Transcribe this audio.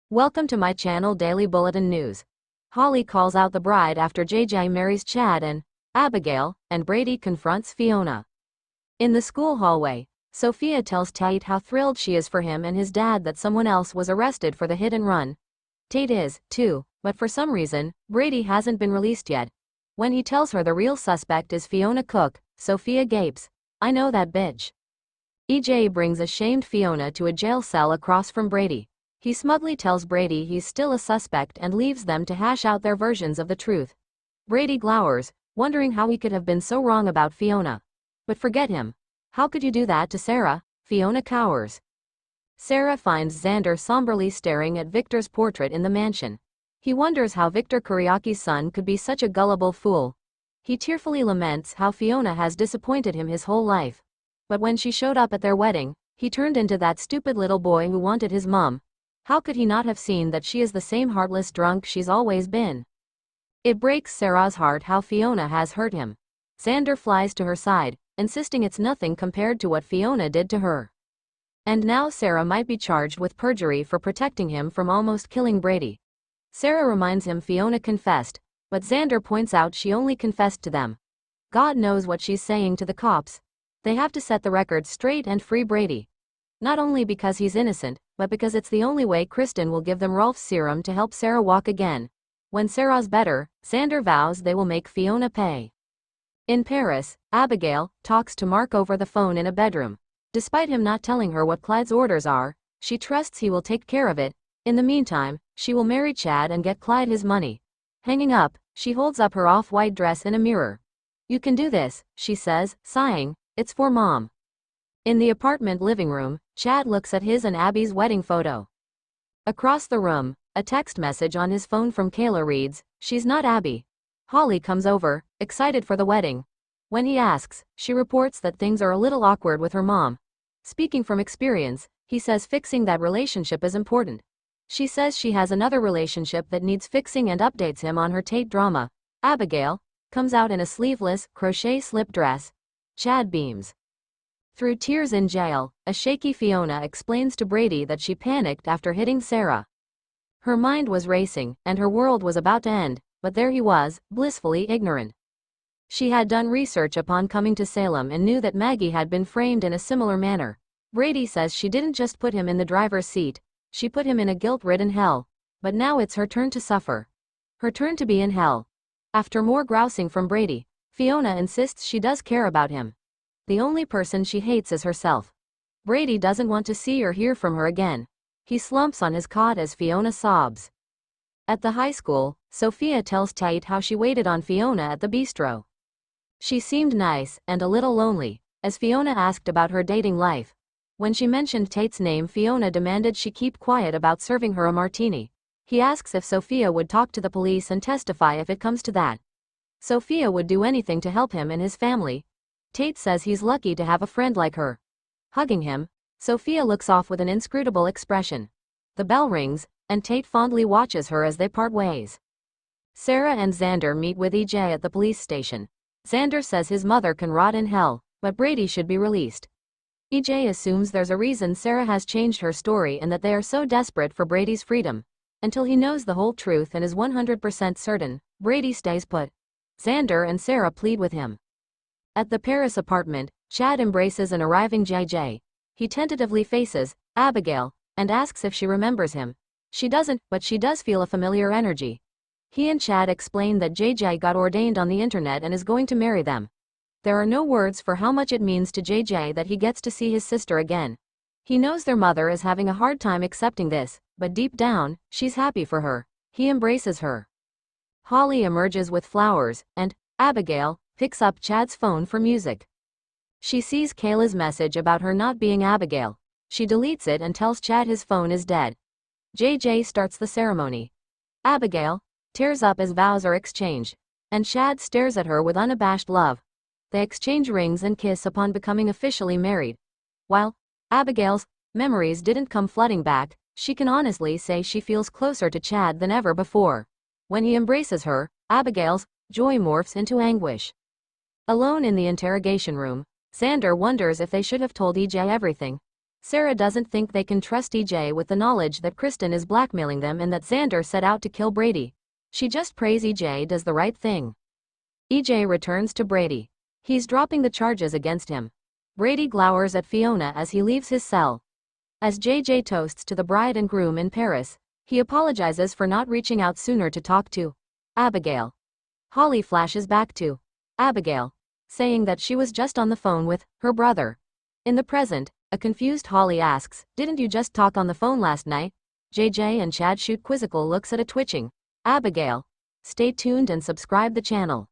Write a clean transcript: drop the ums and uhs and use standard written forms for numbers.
Welcome to my channel Daily Bulletin News. Holly calls out the bride after JJ marries Chad, and Abigail and Brady confronts Fiona. In the school hallway, Sophia tells Tate how thrilled she is for him and his dad that someone else was arrested for the hit and run. Tate is, too, but for some reason, Brady hasn't been released yet. When he tells her the real suspect is Fiona Cook, Sophia gapes. "I know that bitch." EJ brings a shamed Fiona to a jail cell across from Brady. He smugly tells Brady he's still a suspect and leaves them to hash out their versions of the truth. Brady glowers, wondering how he could have been so wrong about Fiona. But forget him. "How could you do that to Sarah?" Fiona cowers. Sarah finds Xander somberly staring at Victor's portrait in the mansion. He wonders how Victor Kuriaki's son could be such a gullible fool. He tearfully laments how Fiona has disappointed him his whole life. But when she showed up at their wedding, he turned into that stupid little boy who wanted his mom. How could he not have seen that she is the same heartless drunk she's always been? It breaks Sarah's heart how Fiona has hurt him. Xander flies to her side, insisting it's nothing compared to what Fiona did to her. And now Sarah might be charged with perjury for protecting him from almost killing Brady. Sarah reminds him Fiona confessed, but Xander points out she only confessed to them. God knows what she's saying to the cops. They have to set the record straight and free Brady. Not only because he's innocent, but because it's the only way Kristen will give them Rolf's serum to help Sarah walk again. When Sarah's better, Xander vows they will make Fiona pay. In Paris, Abigail talks to Mark over the phone in a bedroom. Despite him not telling her what Clyde's orders are, she trusts he will take care of it. In the meantime, she will marry Chad and get Clyde his money. Hanging up, she holds up her off-white dress in a mirror. "You can do this," she says, sighing. "It's for Mom." In the apartment living room, Chad looks at his and Abby's wedding photo. Across the room, a text message on his phone from Kayla reads, "She's not Abby." Holly comes over, excited for the wedding. When he asks, she reports that things are a little awkward with her mom. Speaking from experience, he says fixing that relationship is important. She says she has another relationship that needs fixing and updates him on her Tate drama. Abigail comes out in a sleeveless, crochet slip dress. Chad beams. Through tears in jail, a shaky Fiona explains to Brady that she panicked after hitting Sarah. Her mind was racing, and her world was about to end, but there he was, blissfully ignorant. She had done research upon coming to Salem and knew that Maggie had been framed in a similar manner. Brady says she didn't just put him in the driver's seat, she put him in a guilt-ridden hell. But now it's her turn to suffer. Her turn to be in hell. After more grousing from Brady, Fiona insists she does care about him. The only person she hates is herself. Brady doesn't want to see or hear from her again. He slumps on his cot as Fiona sobs. At the high school, Sophia tells Tate how she waited on Fiona at the bistro. She seemed nice and a little lonely, as Fiona asked about her dating life. When she mentioned Tate's name, Fiona demanded she keep quiet about serving her a martini. He asks if Sophia would talk to the police and testify if it comes to that. Sophia would do anything to help him and his family. Tate says he's lucky to have a friend like her. Hugging him, Sophia looks off with an inscrutable expression. The bell rings, and Tate fondly watches her as they part ways. Sarah and Xander meet with EJ at the police station. Xander says his mother can rot in hell, but Brady should be released. EJ assumes there's a reason Sarah has changed her story and that they are so desperate for Brady's freedom. Until he knows the whole truth and is 100% certain, Brady stays put. Xander and Sarah plead with him. At the Paris apartment, Chad embraces an arriving JJ. He tentatively faces Abigail and asks if she remembers him. She doesn't, but she does feel a familiar energy. He and Chad explain that JJ got ordained on the internet and is going to marry them. There are no words for how much it means to JJ that he gets to see his sister again. He knows their mother is having a hard time accepting this, but deep down, she's happy for her. He embraces her. Holly emerges with flowers, and Abigail picks up Chad's phone for music. She sees Kayla's message about her not being Abigail. She deletes it and tells Chad his phone is dead. JJ starts the ceremony. Abigail tears up as vows are exchanged, and Chad stares at her with unabashed love. They exchange rings and kiss upon becoming officially married. While Abigail's memories didn't come flooding back, she can honestly say she feels closer to Chad than ever before. When he embraces her, Abigail's joy morphs into anguish. Alone in the interrogation room, Xander wonders if they should have told EJ everything. Sarah doesn't think they can trust EJ with the knowledge that Kristen is blackmailing them and that Xander set out to kill Brady. She just prays EJ does the right thing. EJ returns to Brady. He's dropping the charges against him. Brady glowers at Fiona as he leaves his cell. As JJ toasts to the bride and groom in Paris, he apologizes for not reaching out sooner to talk to Abigail. Holly flashes back to Abigail, saying that she was just on the phone with her brother. In the present, a confused Holly asks, "Didn't you just talk on the phone last night?" JJ and Chad shoot quizzical looks at a twitching Abigail. Stay tuned and subscribe the channel.